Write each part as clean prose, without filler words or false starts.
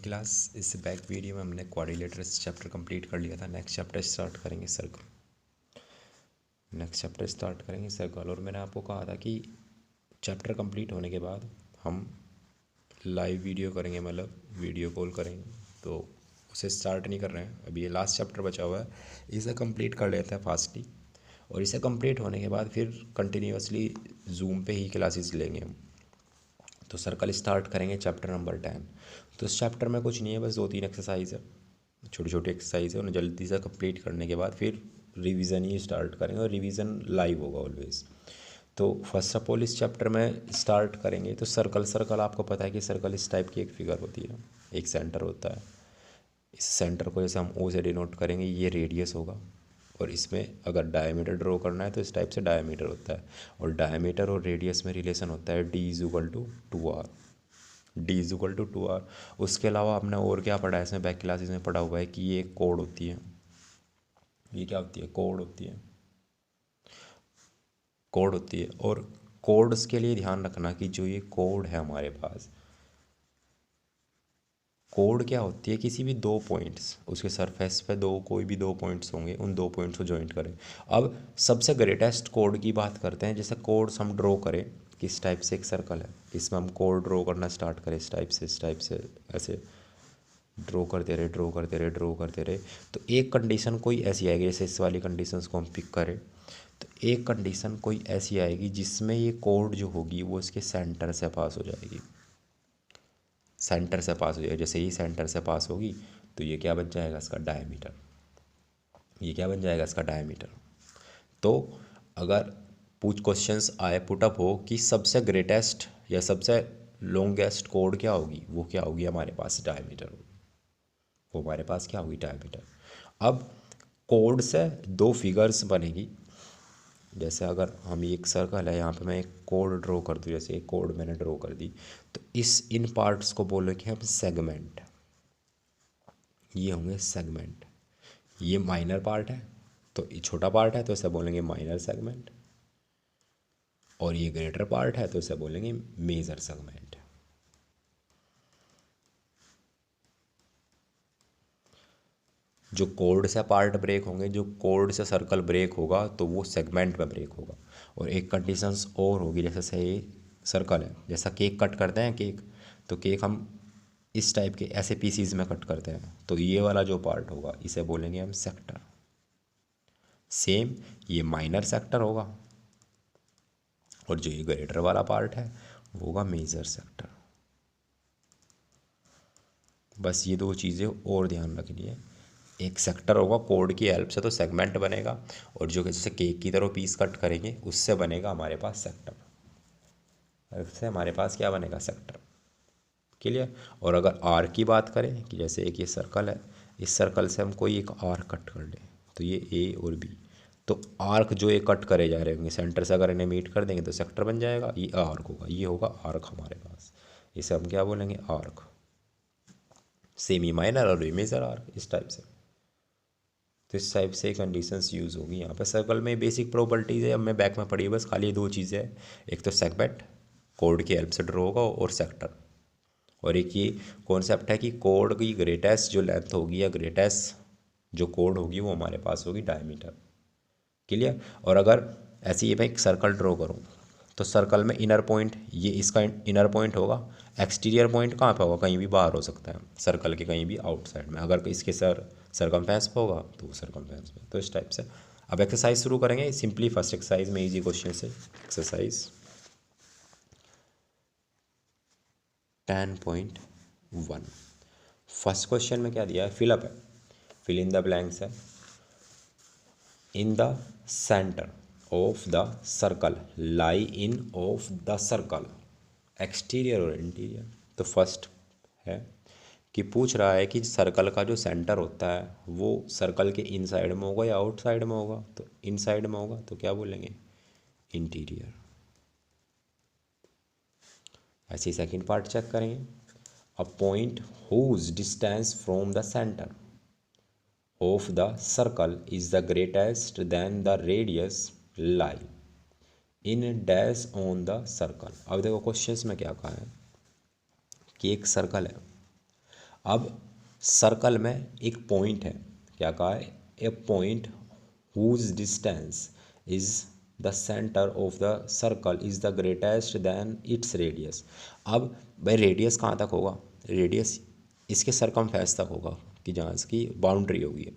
Class इस back video में हमने क्वाड्रिलेटरल्स चैप्टर कंप्लीट कर लिया था। नेक्स्ट चैप्टर स्टार्ट करेंगे सर्कल। और मैंने आपको कहा था कि चैप्टर कंप्लीट होने के बाद हम लाइव वीडियो करेंगे, मतलब वीडियो कॉल करेंगे। तो उसे स्टार्ट नहीं कर रहे हैं, अभी ये लास्ट चैप्टर बचा हुआ है, इसे कंप्लीट कर लेते हैं फास्टली। और इसे कंप्लीट होने के बाद फिर कंटिन्यूसली जूम पे ही क्लासेस लेंगे हम। तो सर्कल स्टार्ट करेंगे चैप्टर नंबर 10। तो इस चैप्टर में कुछ नहीं है, बस 2-3 एक्सरसाइज है, छोटी छोटी एक्सरसाइज है। उन्हें जल्दी से कंप्लीट करने के बाद फिर रिवीजन ही स्टार्ट करेंगे, और रिवीजन लाइव होगा ऑलवेज। तो फर्स्ट ऑफ ऑल इस चैप्टर में स्टार्ट करेंगे। तो सर्कल आपको पता है कि सर्कल इस टाइप की एक फिगर होती है, एक सेंटर होता है। इस सेंटर को जैसे हम ओ से डिनोट करेंगे, ये रेडियस होगा। और इसमें अगर डायमीटर ड्रॉ करना है तो इस टाइप से डायमीटर होता है। और डायमीटर और रेडियस में रिलेशन होता है D=2R। D=2R। उसके अलावा आपने और क्या पढ़ा है, इसमें बैक क्लासेस में पढ़ा हुआ है कि ये कोड होती है। ये क्या होती है? कोड होती है। कोड होती है। और कोड्स के लिए ध्यान रखना कि जो ये कोड है हमारे पास, कोड क्या होती है? किसी भी दो पॉइंट्स, उसके सरफेस पे कोई भी दो पॉइंट्स होंगे, उन दो पॉइंट्स को जॉइंट करें। अब सबसे ग्रेटेस्ट कोड की बात करते हैं। जैसे कोड्स हम ड्रॉ करें, किस टाइप से एक सर्कल है, इसमें हम कोड ड्रॉ करना स्टार्ट करें इस टाइप से ऐसे ड्रॉ करते रहे। तो एक कंडीशन कोई ऐसी आएगी, जैसे इस वाली कंडीशंस को हम पिक करें, तो एक कंडीशन कोई ऐसी आएगी जिसमें ये कोड जो होगी वो इसके सेंटर से पास हो जाएगी। जैसे ही सेंटर से पास होगी तो ये क्या बन जाएगा? इसका डायमीटर। तो अगर क्वेश्चंस आए, पुटअप हो कि सबसे ग्रेटेस्ट या सबसे लॉन्गेस्ट कोड क्या होगी, वो क्या होगी? हमारे पास डायमीटर होगी। अब कोड से दो फिगर्स बनेगी। जैसे अगर हम एक सर्कल है, यहाँ पे मैं एक कोड ड्रॉ कर दूँ, जैसे एक कोड मैंने ड्रॉ कर दी, तो इन पार्ट्स को बोलेंगे हम सेगमेंट। ये होंगे सेगमेंट। ये माइनर पार्ट है, तो ये छोटा पार्ट है तो इसे बोलेंगे माइनर सेगमेंट। और ये ग्रेटर पार्ट है तो इसे बोलेंगे मेजर सेगमेंट। जो कोड से पार्ट ब्रेक होंगे, जो कोड से सर्कल ब्रेक होगा, तो वो सेगमेंट में ब्रेक होगा। और एक कंडीशंस और होगी, जैसे सही सर्कल है, जैसा केक कट करते हैं केक, तो केक हम इस टाइप के ऐसे पीसीज में कट करते हैं, तो ये वाला जो पार्ट होगा इसे बोलेंगे हम सेक्टर। सेम ये माइनर सेक्टर होगा, और जो ये ग्रेटर वाला पार्ट है वो होगा मेजर सेक्टर। बस ये दो चीज़ें और ध्यान रखनी है। एक सेक्टर होगा कोड की हेल्प से, तो सेगमेंट बनेगा। और जो जैसे केक की तरह पीस कट करेंगे, उससे बनेगा हमारे पास सेक्टर। उससे हमारे पास क्या बनेगा? सेक्टर। क्लियर? और अगर आर्क की बात करें, कि जैसे एक ये सर्कल है, इस सर्कल से हम कोई एक आर्क कट कर लें, तो ये ए और बी, तो आर्क जो ये कट करे जा रहे होंगे सेंटर से, अगर इन्हें मीट कर देंगे तो सेक्टर बन जाएगा। ये आर्क होगा, ये होगा आर्क हमारे पास। इसे हम क्या बोलेंगे? आर्क। सेमी माइनर और मेजर आर्क, इस टाइप से। तो इस टाइप से कंडीशंस यूज़ होगी यहाँ पे। सर्कल में बेसिक प्रॉपर्टीज़ है, अब मैं बैक में पढ़ी है, बस खाली दो चीज़ें हैं। एक तो सेगमेंट कोड की हेल्प से ड्रॉ होगा, और सेक्टर। और एक ये कॉन्सेप्ट है कि कोड की ग्रेटेस्ट जो लेंथ होगी या ग्रेटेस्ट जो कोड होगी वो हमारे पास होगी डायमीटर। क्लियर? और अगर ऐसे ही मैं एक सर्कल ड्रॉ करूँ, तो सर्कल में इनर पॉइंट, ये इसका इनर पॉइंट होगा। एक्सटीरियर पॉइंट कहाँ पे होगा? कहीं भी बाहर हो सकता है सर्कल के, कहीं भी आउटसाइड में। अगर इसके सरकमफेरेंस पे होगा तो वो सरकमफेरेंस पे। तो इस टाइप से अब एक्सरसाइज शुरू करेंगे सिंपली। फर्स्ट एक्सरसाइज में इजी क्वेश्चन से, एक्सरसाइज 10.1। फर्स्ट क्वेश्चन में क्या दिया है? फिलअप है, फिल इन द ब्लैंक्स है। In the centre of the circle, lie in of the circle, exterior और इंटीरियर। तो फर्स्ट है कि पूछ रहा है कि सर्कल का जो सेंटर होता है वो सर्कल के इनसाइड में होगा या आउटसाइड में होगा? तो इनसाइड में होगा, तो क्या बोलेंगे? इंटीरियर। ऐसे ही सेकेंड पार्ट चेक करेंगे। A point whose distance from the centre of the circle is the greatest than the radius lie in dash on the circle। अब देखो क्वेश्चंस में क्या कहा है कि एक सर्कल है, अब सर्कल में एक पॉइंट है, क्या कहा है, a point whose distance is the centre of the circle is the greatest than its radius. अब भाई रेडियस कहाँ तक होगा, रेडियस इसके सरकमफेरेंस तक होगा कि जहाँ इसकी बाउंड्री होगी।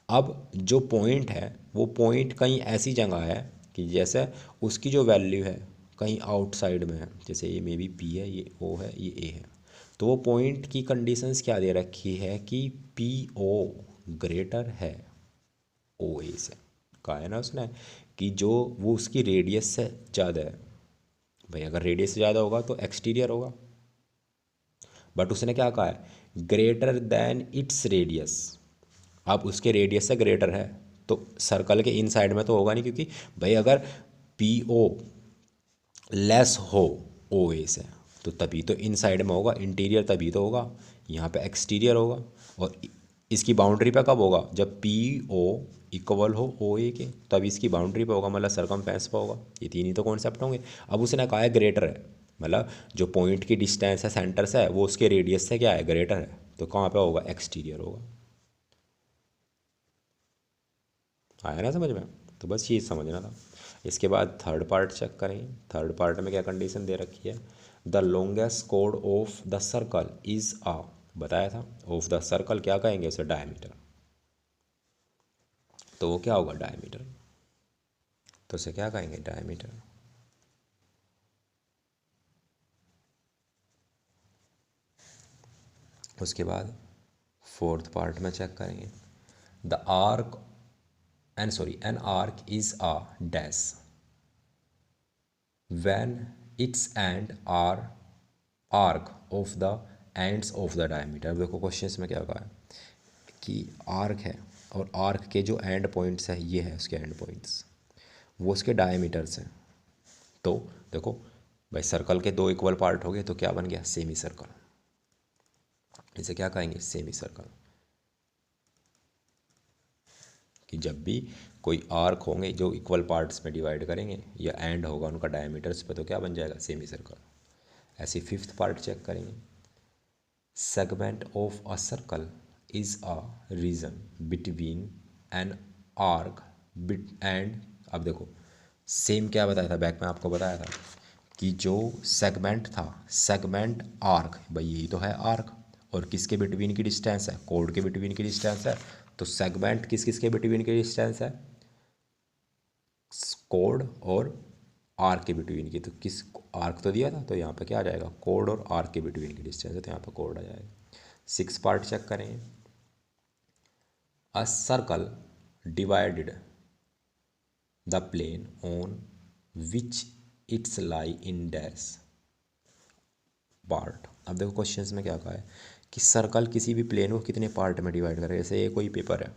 अब जो पॉइंट है वो पॉइंट कहीं ऐसी जगह है कि जैसे उसकी जो वैल्यू है कहीं आउटसाइड में है, जैसे ये मे बी पी है, ये ओ है, ये ए है। तो वो पॉइंट की कंडीशंस क्या दे रखी है कि पी ओ ग्रेटर है ओ ए से। कहा है ना उसने कि जो वो उसकी रेडियस से ज़्यादा है। भाई अगर रेडियस से ज़्यादा होगा तो एक्सटीरियर होगा, बट उसने क्या कहा है, ग्रेटर देन इट्स रेडियस। अब उसके रेडियस से ग्रेटर है तो सर्कल के इन साइड में तो होगा नहीं, क्योंकि भाई अगर पी ओ लेस हो ओ ए से तो तभी तो इन साइड में होगा, इंटीरियर तभी तो होगा, यहाँ पे एक्सटीरियर होगा। और इसकी बाउंड्री पे कब होगा, जब पी ओ इक्वल हो ओ ए के, तब इसकी बाउंड्री पे होगा, मतलब सरकमफेरेंस पे होगा। ये तीन ही तो कॉन्सेप्ट होंगे। अब उसने कहा है ग्रेटर है, मतलब जो पॉइंट की डिस्टेंस है सेंटर से है वो उसके रेडियस से क्या है, ग्रेटर है, तो कहाँ पे होगा, एक्सटीरियर होगा। आया ना समझ में, तो बस ये समझना था। इसके बाद थर्ड पार्ट चेक करेंगे। थर्ड पार्ट में क्या कंडीशन दे रखी है, द लॉन्गेस्ट कोड of the circle is uh, बताया था ऑफ द सर्कल क्या कहेंगे उसे, डायमीटर। तो वो क्या होगा, डायमीटर, तो उसे क्या कहेंगे, डायमीटर। उसके बाद फोर्थ पार्ट में चेक करेंगे, the arc and sorry an arc is a dash when its end are arc of the ends of the diameter। अब देखो क्वेश्चन में क्या कहा है कि आर्क है और आर्क के जो एंड पॉइंट्स है, ये है उसके एंड पॉइंट्स, वो उसके डायमीटर्स हैं। तो देखो भाई सर्कल के दो इक्वल पार्ट हो गए तो क्या बन गया, सेमी सर्कल। इसे क्या कहेंगे, सेमी सर्कल। कि जब भी कोई आर्क होंगे जो इक्वल पार्ट्स में डिवाइड करेंगे या एंड होगा उनका डायमीटर्स पे, तो क्या बन जाएगा, सेमी सर्कल। ऐसे फिफ्थ पार्ट चेक करेंगे, segment of a circle is a region between an arc bit and. अब देखो सेम क्या बताया था, बैक में आपको बताया था कि जो सेगमेंट था, सेगमेंट आर्क, भाई यही तो है आर्क, और किसके बिटवीन की डिस्टेंस है, कोड के बिटवीन की डिस्टेंस है। तो सेगमेंट किस किस के बिटवीन की डिस्टेंस है, कोड और आर्क के बिटवीन की। तो किस आर्क तो दिया था, तो यहाँ पे क्या आ जाएगा, कोड और आर्क के बिटवीन की डिस्टेंस है, तो यहाँ पे कोड आ जाएगा। सिक्स पार्ट चेक करेंगे, a circle divided the plane on which it's lie in dash part. अब देखो क्वेश्चंस में क्या कहा है कि सर्कल किसी भी प्लेन को कितने पार्ट में डिवाइड करे। जैसे ये कोई पेपर है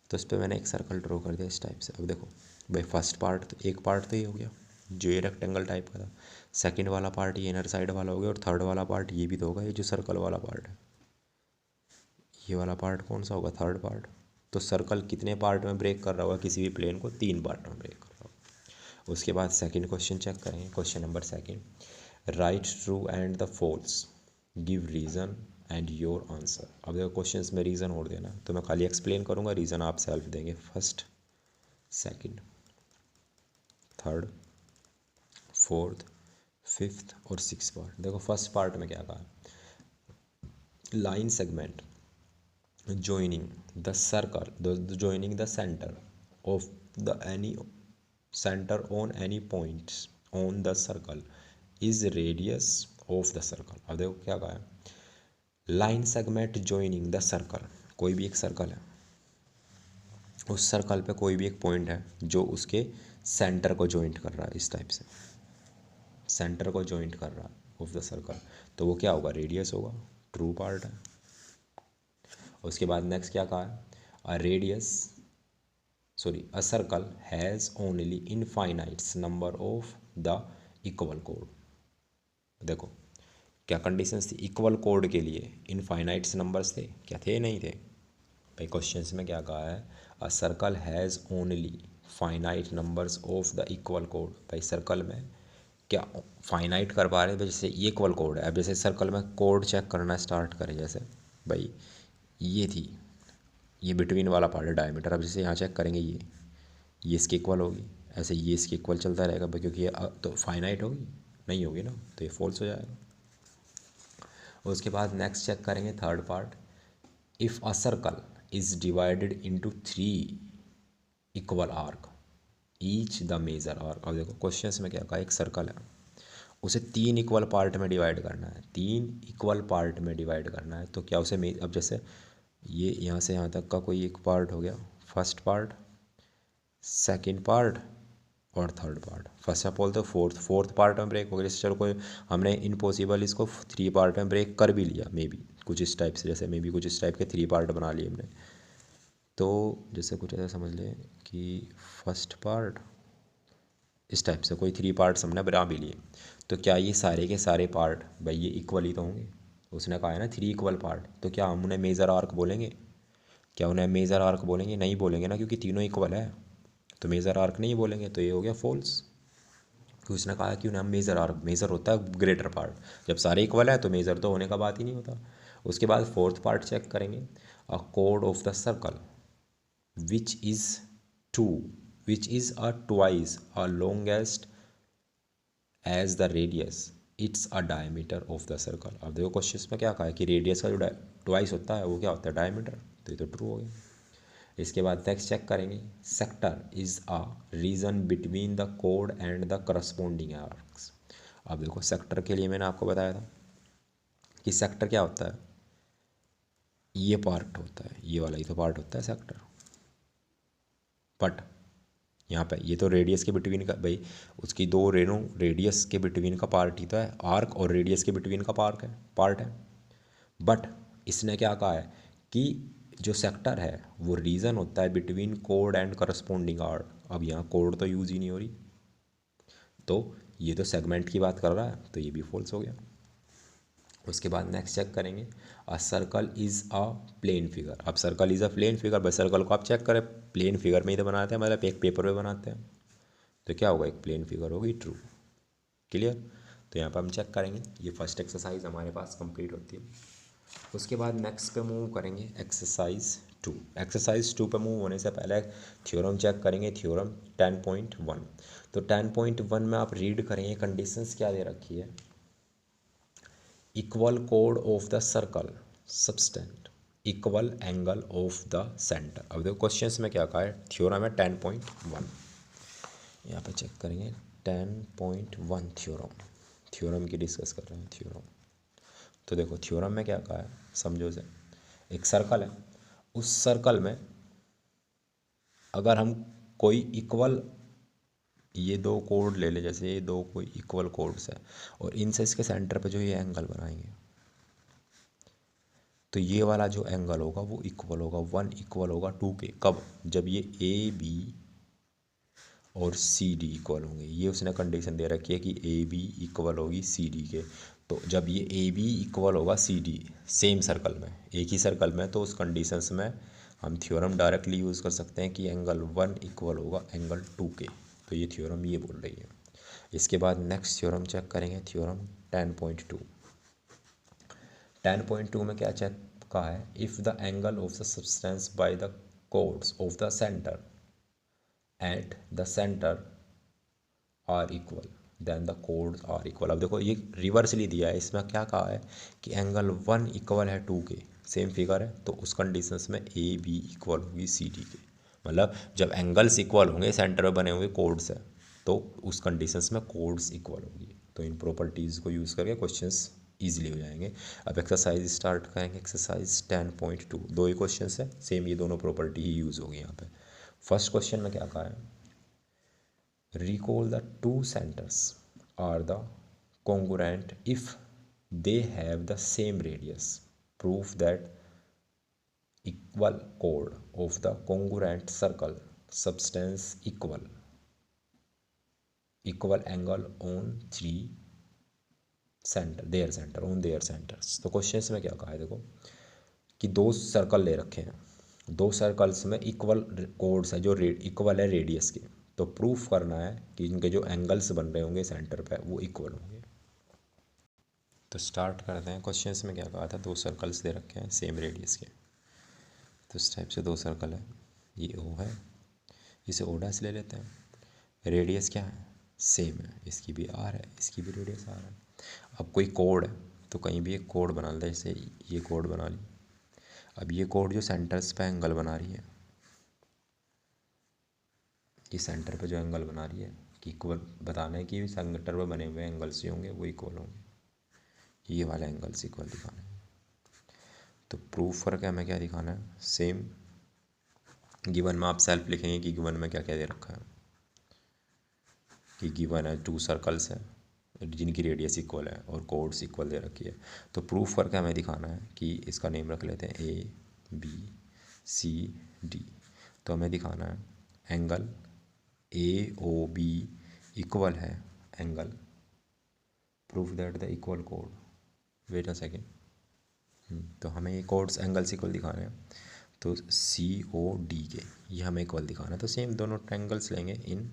तो इस पर मैंने एक सर्कल ड्रॉ कर दिया इस टाइप से। अब देखो भाई फर्स्ट पार्ट तो एक पार्ट तो ये हो गया जो ये रेक्टेंगल टाइप का था, सेकंड वाला पार्ट ये इनर साइड वाला हो गया, और थर्ड वाला पार्ट ये भी तो होगा, ये जो सर्कल वाला पार्ट है, ये वाला पार्ट कौन सा होगा, थर्ड पार्ट। तो सर्कल कितने पार्ट में ब्रेक कर रहा होगा, किसी भी प्लेन को तीन पार्ट में ब्रेक कर रहा होगा। उसके बाद सेकंड क्वेश्चन चेक करेंगे, question number second, write true and the false, give reason and your answer. अब देखो क्वेश्चंस में रीज़न और देना, तो मैं खाली एक्सप्लेन करूँगा, रीज़न आप सेल्फ देंगे। First, second, third, fourth, fifth और सिक्स पार्ट। देखो फर्स्ट पार्ट में क्या कहा, line segment joining the circle, joining the center of the any center on any points on the circle is radius of the circle। अब देखो क्या कहा है, line segment joining the circle, कोई भी एक सर्कल है, उस सर्कल पे कोई भी एक पॉइंट है जो उसके सेंटर को जॉइंट कर रहा है, इस टाइप से सेंटर को जॉइंट कर रहा है ऑफ द सर्कल, तो वो क्या होगा, रेडियस होगा, ट्रू पार्ट है। उसके बाद नेक्स्ट क्या कहा है, a radius sorry a circle has only infinites number of the equal कोड। देखो क्या कंडीशंस थी, इक्वल कोड के लिए इनफाइनाइट्स नंबर्स थे, क्या थे, नहीं थे। भाई क्वेश्चंस में क्या कहा है, अ circle has only finite numbers of the equal code. भाई सर्कल में क्या फाइनाइट कर पा रहे हैं, जैसे ये इक्वल कोड है। अब जैसे सर्कल में कोड चेक करना स्टार्ट करें, जैसे भाई ये थी, ये बिटवीन वाला पार्ट है डायमीटर। अब जैसे यहाँ चेक करेंगे ये इसके इक्वल होगी, ऐसे ये इसके इक्वल चलता रहेगा भाई, क्योंकि ये तो फाइनाइट होगी नहीं होगी ना, तो ये फॉल्स हो जाएगा। उसके बाद नेक्स्ट चेक करेंगे third part, if a circle is divided into 3 equal arc each the major arc. अब देखो क्वेश्चन में क्या कहा, एक सर्कल है उसे 3 इक्वल पार्ट में डिवाइड करना है, 3 इक्वल पार्ट में डिवाइड करना है, तो क्या उसे अब जैसे ये यहाँ से यहाँ तक का कोई एक पार्ट हो गया, फर्स्ट पार्ट, सेकंड पार्ट और third part. First of all तो फोर्थ पार्ट में ब्रेक हो गया, जैसे चलो कोई हमने इम्पॉसिबल इसको 3 पार्ट में ब्रेक कर भी लिया, मे बी कुछ इस टाइप से, जैसे मे बी कुछ इस टाइप के 3 पार्ट बना लिए हमने, तो जैसे कुछ ऐसा समझ लें कि फर्स्ट पार्ट इस टाइप से कोई 3 पार्ट्स हमने बना भी लिए, तो क्या ये सारे के सारे पार्ट भाई ये इक्वल ही तो होंगे। उसने कहा है ना 3 इक्वल पार्ट, तो क्या हम उन्हें मेजर आर्क बोलेंगे? क्या उन्हें मेजर आर्क बोलेंगे? नहीं बोलेंगे ना, क्योंकि तीनों इक्वल है, तो मेजर आर्क नहीं बोलेंगे, तो ये हो गया फॉल्स। क्योंकि उसने कहा कि उन्हें हम मेजर आर्क, मेजर होता है ग्रेटर पार्ट, जब सारे इक्वल है तो मेजर तो होने का बात ही नहीं होता। उसके बाद फोर्थ पार्ट चेक करेंगे, अ कोड of the circle which is two which is a twice a longest as the radius it's a diameter of the circle. अब देखो क्वेश्चन में क्या कहा है कि रेडियस का जो ट्वाइस होता है वो क्या होता है, डायमीटर, तो ये तो ट्रू हो गया। इसके बाद नेक्स्ट चेक करेंगे, sector is a region between the code and the corresponding arcs. अब देखो सेक्टर के लिए मैंने आपको बताया था कि सेक्टर क्या होता है, ये पार्ट होता है, ये वाला ही तो पार्ट होता है सेक्टर, बट यहाँ पे ये तो रेडियस के बिटवीन का भाई, उसकी दो रेनू रेडियस के बिटवीन का पार्ट ही तो है, आर्क और रेडियस के बिटवीन का पार्ट है। बट इसने क्या कहा है कि जो सेक्टर है वो रीजन होता है between code and corresponding arc. अब यहाँ कोड तो यूज़ ही नहीं हो रही, तो ये तो सेगमेंट की बात कर रहा है, तो ये भी फॉल्स हो गया। उसके बाद नेक्स्ट चेक करेंगे, a circle is a plane figure. अब circle is a plane figure, बस सर्कल को आप चेक करें, प्लेन फिगर में ही तो बनाते हैं, मतलब एक पेपर पे बनाते हैं, तो क्या होगा, एक प्लेन फिगर होगी, ट्रू। क्लियर? तो यहाँ पर हम चेक करेंगे, ये फर्स्ट एक्सरसाइज हमारे पास कंप्लीट होती है। उसके बाद नेक्स्ट पे मूव करेंगे एक्सरसाइज 2। एक्सरसाइज 2 पे मूव होने से पहले थ्योरम चेक करेंगे, थ्योरम 10.1। तो 10.1 में आप रीड करेंगे, कंडीशंस क्या दे रखी है, equal code of the circle substance equal angle of the centre. अब देखो क्वेश्चंस में क्या कहा है, थ्योरम है 10.1, यहाँ पे चेक करेंगे 10.1 थ्योरम की डिस्कस कर रहे हैं थ्योरम। तो देखो थ्योरम में क्या कहा है, समझो से, एक सर्कल है, उस सर्कल में अगर हम कोई इक्वल, ये दो कोड ले ले, जैसे ये दो कोई इक्वल कोड्स है और इनसे इसके सेंटर पे जो ये एंगल बनाएंगे, तो ये वाला जो एंगल होगा वो इक्वल होगा, 1 इक्वल होगा 2 के। कब? जब ये ए बी और सी डी इक्वल होंगे। ये उसने कंडीशन दे रखी है कि ए बी इक्वल होगी सी डी के, तो जब ये ए बी इक्वल होगा सी डी सेम सर्कल में, एक ही सर्कल में, तो उस कंडीशंस में हम थ्योरम डायरेक्टली यूज़ कर सकते हैं कि एंगल 1 इक्वल होगा एंगल 2 के। तो ये थ्योरम ये बोल रही है। इसके बाद नेक्स्ट थ्योरम चेक करेंगे, थ्योरम 10.2। 10.2 में क्या चेक कहा है, if the angle of the substance by the chords of the centre at the centre are equal then the chords are equal. अब देखो ये रिवर्सली दिया है, इसमें क्या कहा है कि एंगल 1 इक्वल है 2 के, सेम फिगर है, तो उस कंडीशंस में ए बी इक्वल होगी सी डी के। मतलब जब एंगल्स इक्वल होंगे, सेंटर में बने हुए कोड्स है, तो उस कंडीशंस में कोड्स इक्वल होगी। तो इन प्रॉपर्टीज़ को यूज़ करके क्वेश्चंस ईजिली हो जाएंगे। अब एक्सरसाइज स्टार्ट करेंगे, एक्सरसाइज 10.2। दो ही क्वेश्चन है सेम, ये दोनों प्रॉपर्टी ही यूज़ होगी यहाँ पे। फर्स्ट क्वेश्चन में क्या कहा है, recall the two centers are the congruent if they have the same radius. Prove that equal chord of the congruent circle substance equal angle on three center their center on their centers। तो questions में क्या कहा है, देखो कि दो circle ले रखे हैं, दो सर्कल्स में इक्वल कोड्स है जो इक्वल है रेडियस के, तो प्रूफ करना है कि इनके जो एंगल्स बन रहे होंगे सेंटर पे वो इक्वल होंगे। तो स्टार्ट करते हैं। क्वेश्चंस में क्या कहा था, 2 सर्कल्स दे रखे हैं सेम रेडियस के। तो इस टाइप से 2 सर्कल है, ये ओ है, इसे ओ डैश ले लेते हैं। रेडियस क्या है, सेम है, इसकी भी आर है, इसकी भी रेडियस आर है। अब कोई कोड है तो कहीं भी एक कोड बना लेते हैं, जैसे ये कोड बना ली। अब ये कोड जो सेंटर्स पे एंगल बना रही है, ये सेंटर पे जो एंगल बना रही है कि इक्वल बताना है कि सेंटर पे बने हुए एंगल्स जो होंगे वो इक्वल होंगे, ये वाला एंगल्स इक्वल दिखाना है। तो प्रूफ करके हमें क्या दिखाना है, सेम गिवन में आप सेल्फ लिखेंगे कि गिवन में क्या क्या दे रखा है, कि गिवन है 2 सर्कल्स हैं जिनकी रेडियस इक्वल है और कोड्स इक्वल दे रखी है। तो प्रूफ करके हमें दिखाना है कि इसका नेम रख लेते हैं ABCD। तो हमें दिखाना है एंगल AOB इक्वल है angle, proof that the equal कोड, वेट अ सेकेंड। तो हमें ये कोड्स एंगल्स इक्वल दिखाने हैं, तो COD के ये हमें इक्वल दिखाना है। तो सेम दोनों ट्रायंगल्स लेंगे, in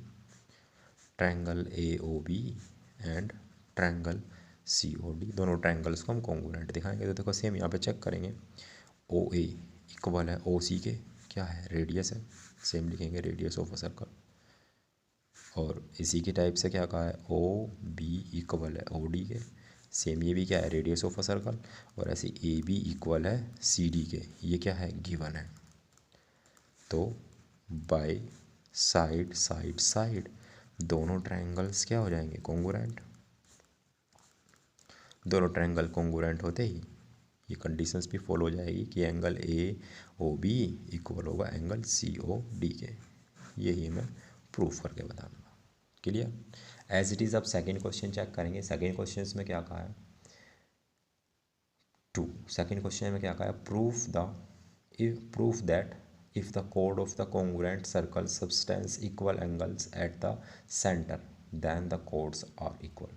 triangle AOB and triangle COD, दोनों ट्रायंगल्स को हम कॉन्ग्रुएंट दिखाएंगे। तो देखो सेम यहाँ पे चेक करेंगे, OA इक्वल है OC के, क्या है, रेडियस है, सेम लिखेंगे रेडियस ऑफ अ सर्कल। और इसी की टाइप से क्या कहा है, OB इक्वल है OD के, सेम ये भी क्या है, रेडियस ऑफ अ सर्कल। और ऐसे AB इक्वल है CD के, ये क्या है, गिवन है। तो बाय साइड साइड साइड दोनों ट्रायंगल्स क्या हो जाएंगे, कॉन्ग्रुएंट। दोनों ट्रायंगल कॉन्ग्रुएंट होते ही ये कंडीशंस भी फॉलो हो जाएगी कि एंगल AOB इक्वल होगा एंगल COD के। यही हमें प्रूफ करके बताना। क्लियर। As it is. अब सेकेंड क्वेश्चन चेक करेंगे। सेकेंड क्वेश्चन में क्या कहा है, सेकेंड क्वेश्चन में क्या कहा है, proof that if the chord of the congruent circle subtends equal angles at the center then the chords are equal।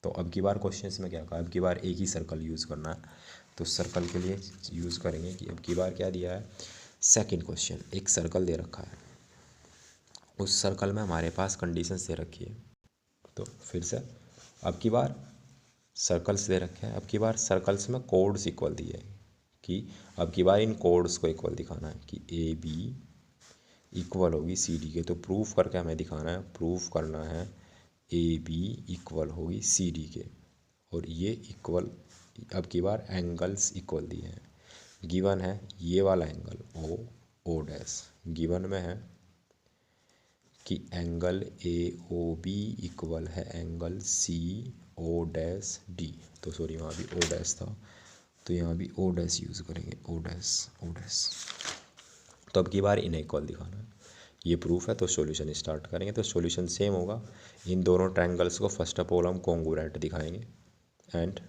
तो अब की बार क्वेश्चंस में क्या कहा, अब की बार एक ही सर्कल यूज़ करना है। तो सर्कल के लिए यूज़ करेंगे कि अब की बार क्या दिया है, सेकंड क्वेश्चन एक सर्कल दे रखा है, उस सर्कल में हमारे पास कंडीशंस दे रखी है। तो फिर से अब की बार सर्कल्स दे रखे हैं, अब की बार सर्कल्स में कोड्स इक्वल दिए हैं कि अब की बार इन कोड्स को इक्वल दिखाना है कि AB इक्वल होगी CD के। तो प्रूफ करके हमें दिखाना है, प्रूफ करना है AB इक्वल होगी CD के, और ये इक्वल अब की बार एंगल्स इक्वल दिए हैं। गिवन है ये वाला एंगल O डैश, गिवन में है कि एंगल AOB इक्वल है एंगल CO डैश D। तो सॉरी वहाँ भी O डैश था, तो यहाँ भी O डैश यूज़ करेंगे, O डैश। तो अब की बार इन्हें इक्वल दिखाना है, ये प्रूफ है। तो सॉल्यूशन स्टार्ट करेंगे। तो सॉल्यूशन सेम होगा, इन दोनों ट्रायंगल्स को फर्स्ट ऑफ ऑल हम कॉन्ग्रुएंट दिखाएंगे एंड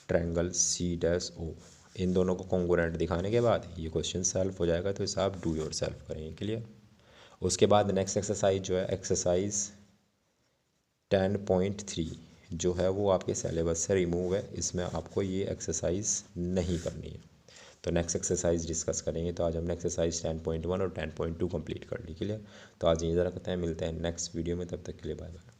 ट्रायंगल C-O, इन दोनों को कॉन्ग्रुएंट दिखाने के बाद ये क्वेश्चन सॉल्व हो जाएगा। तो इसे आप डू योर सेल्फ करेंगे। क्लियर। उसके बाद नेक्स्ट एक्सरसाइज जो है एक्सरसाइज 10.3 जो है वो आपके सिलेबस से रिमूव है, इसमें आपको ये एक्सरसाइज नहीं करनी है। तो नेक्स्ट एक्सरसाइज डिस्कस करेंगे। तो आज हमने एक्सरसाइज 10.1 और 10.2 कंप्लीट कर ली। क्लियर। तो आज यहीं रखते हैं, मिलते हैं नेक्स्ट वीडियो में, तब तक के लिए बाय बाय।